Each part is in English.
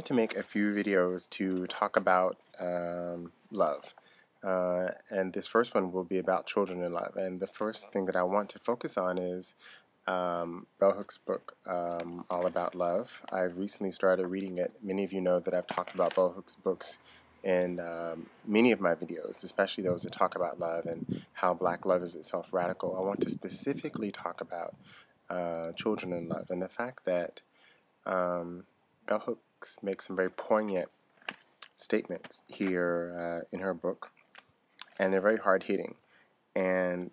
wanted to make a few videos to talk about love. And this first one will be about children in love. And the first thing that I want to focus on is Bell Hook's book, All About Love. I've recently started reading it. Many of you know that I've talked about Bell Hook's books in many of my videos, especially those that talk about love and how black love is itself radical. I want to specifically talk about children in love and the fact that Bell Hooks makes some very poignant statements here in her book, and they're very hard-hitting. And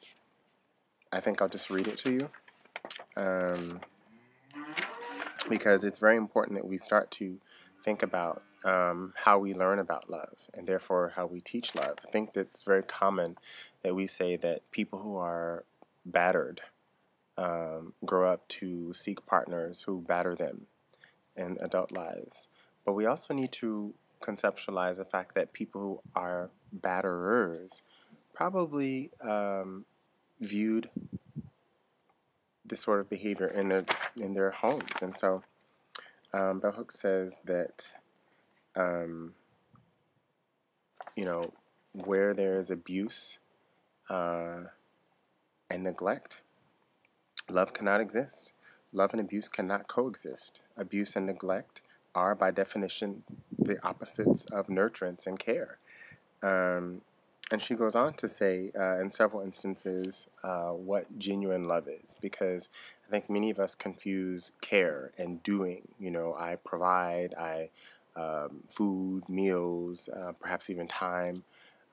I think I'll just read it to you because it's very important that we start to think about how we learn about love and therefore how we teach love. I think that it's very common that we say that people who are battered grow up to seek partners who batter them in adult lives. But we also need to conceptualize the fact that people who are batterers probably viewed this sort of behavior in their homes. And so Bell Hooks says that where there is abuse and neglect, love cannot exist. Love and abuse cannot coexist. Abuse and neglect are, by definition, the opposites of nurturance and care. And she goes on to say, in several instances, what genuine love is, because I think many of us confuse care and doing. I provide, food, meals, perhaps even time,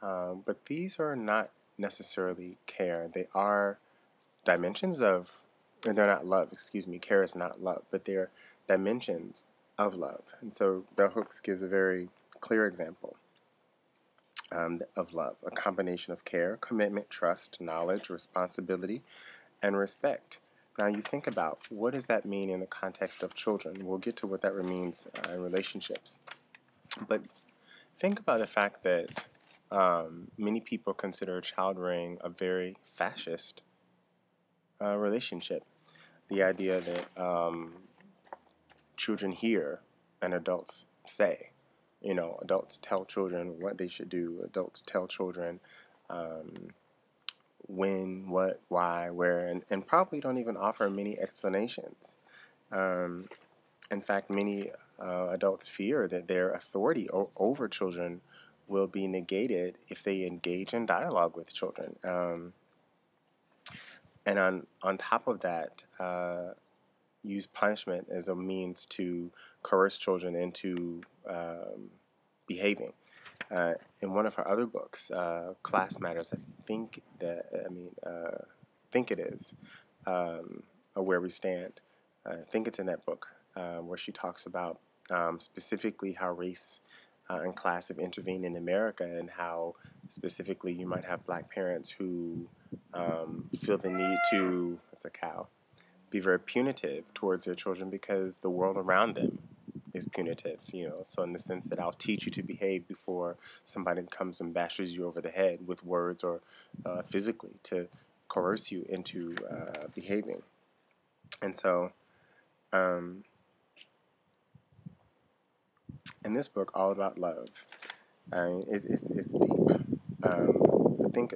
but these are not necessarily care. They are dimensions of, and they're not love, excuse me, care is not love, but they're dimensions of love. And so Bell Hooks gives a very clear example of love, a combination of care, commitment, trust, knowledge, responsibility, and respect. Now you think about, what does that mean in the context of children? We'll get to what that means in relationships. But think about the fact that many people consider child rearing a very fascist relationship. The idea that children hear and adults say. Adults tell children what they should do. Adults tell children when, what, why, where, and probably don't even offer many explanations. In fact, many adults fear that their authority over children will be negated if they engage in dialogue with children. And on top of that, use punishment as a means to coerce children into behaving. In one of her other books, Class Matters, I think it is, Where We Stand. I think it's in that book where she talks about specifically how race and class have intervened in America, and how specifically you might have black parents who feel the need to, it's a cow, be very punitive towards their children because the world around them is punitive, so in the sense that I'll teach you to behave before somebody comes and bashes you over the head with words or physically to coerce you into behaving. And so in this book, All About Love, it's deep.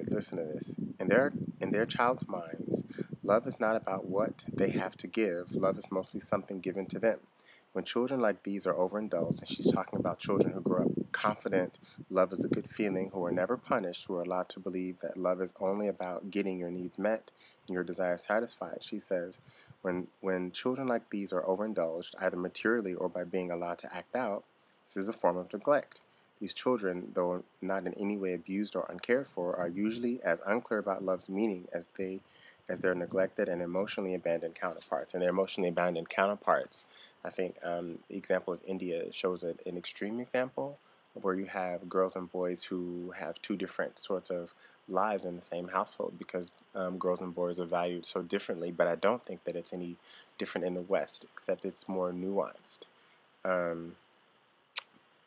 Listen to this. In their child's minds, love is not about what they have to give. Love is mostly something given to them. When children like these are overindulged, and she's talking about children who grow up confident love is a good feeling, who are never punished, who are allowed to believe that love is only about getting your needs met and your desires satisfied. She says, when children like these are overindulged, either materially or by being allowed to act out, this is a form of neglect. These children, though not in any way abused or uncared for, are usually as unclear about love's meaning as their neglected and emotionally abandoned counterparts. And their emotionally abandoned counterparts, I think the example of India shows an extreme example where you have girls and boys who have two different sorts of lives in the same household, because girls and boys are valued so differently. But I don't think that it's any different in the West, except it's more nuanced.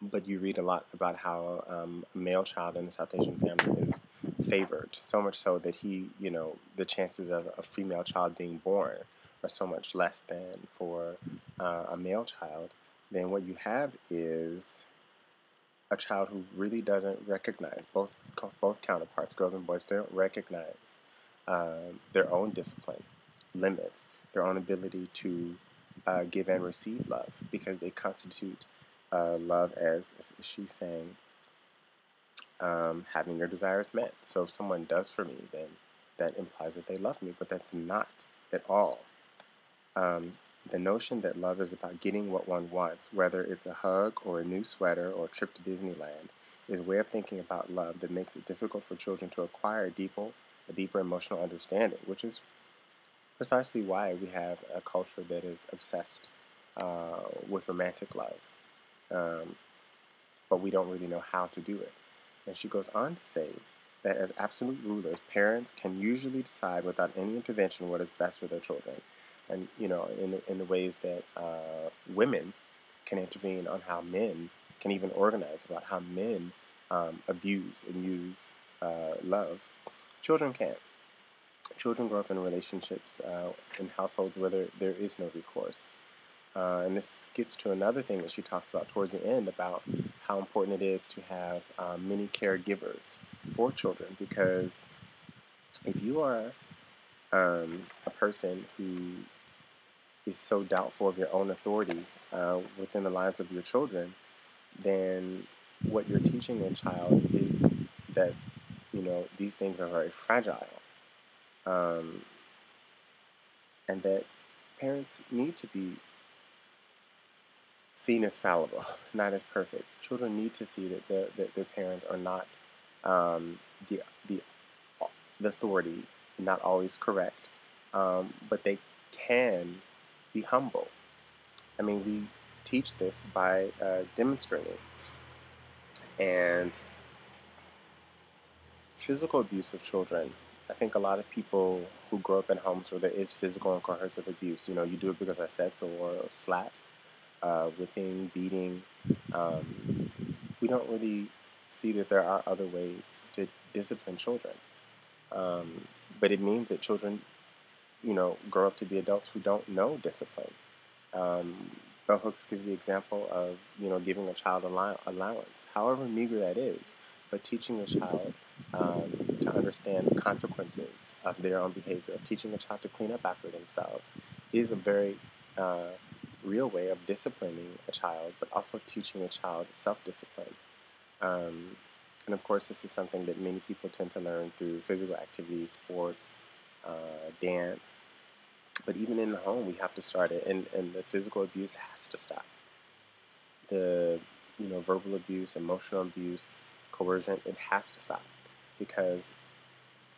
But you read a lot about how a male child in a South Asian family is favored, so much so that the chances of a female child being born are so much less than for a male child, then what you have is a child who really doesn't recognize, both counterparts, girls and boys, they don't recognize their own discipline, limits, their own ability to give and receive love, because they constitute love as she's saying, having your desires met. So if someone does for me, then that implies that they love me, but that's not at all. The notion that love is about getting what one wants, whether it's a hug or a new sweater or a trip to Disneyland, is a way of thinking about love that makes it difficult for children to acquire a deeper emotional understanding, which is precisely why we have a culture that is obsessed with romantic love, but we don't really know how to do it. And she goes on to say that as absolute rulers, parents can usually decide without any intervention what is best for their children. And, in the ways that women can intervene on how men can even organize about how men abuse and use love, children can't. Children grow up in relationships in households where there is no recourse. And this gets to another thing that she talks about towards the end about how important it is to have many caregivers for children, because if you are a person who is so doubtful of your own authority within the lives of your children, then what you're teaching your child is that, these things are very fragile, and that parents need to be seen as fallible, not as perfect. Children need to see that their parents are not the, the, the authority, not always correct, but they can be humble. I mean, we teach this by demonstrating. And physical abuse of children, I think a lot of people who grow up in homes where there is physical and coercive abuse, you do it because I said so, or slap, whipping, beating, we don't really see that there are other ways to discipline children. But it means that children, grow up to be adults who don't know discipline. Bell Hooks gives the example of, giving a child allowance, however meager that is, but teaching a child to understand consequences of their own behavior, teaching a child to clean up after themselves, is a very real way of disciplining a child, but also teaching a child self-discipline. And of course, this is something that many people tend to learn through physical activities, sports, dance. But even in the home, we have to start it, and the physical abuse has to stop. The verbal abuse, emotional abuse, coercion, it has to stop, because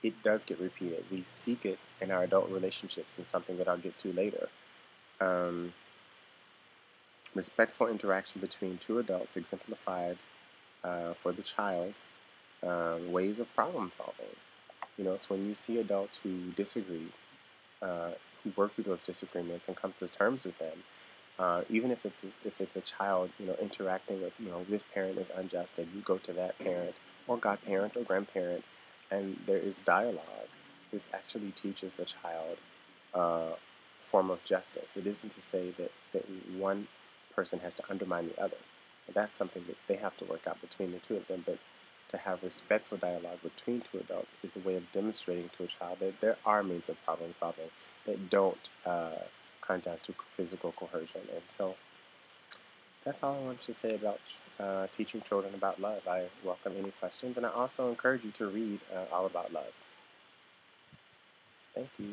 it does get repeated. We seek it in our adult relationships, and something that I'll get to later. Respectful interaction between two adults exemplified for the child ways of problem solving. It's when you see adults who disagree, who work through those disagreements and come to terms with them, even if it's a child, interacting with, this parent is unjust, and you go to that parent or godparent or grandparent, and there is dialogue. This actually teaches the child a form of justice. It isn't to say that one person has to undermine the other. That's something that they have to work out between the two of them, but to have respectful dialogue between two adults is a way of demonstrating to a child that there are means of problem solving that don't come down to physical coercion. And so that's all I wanted to say about teaching children about love. I welcome any questions, and I also encourage you to read all about love. Thank you.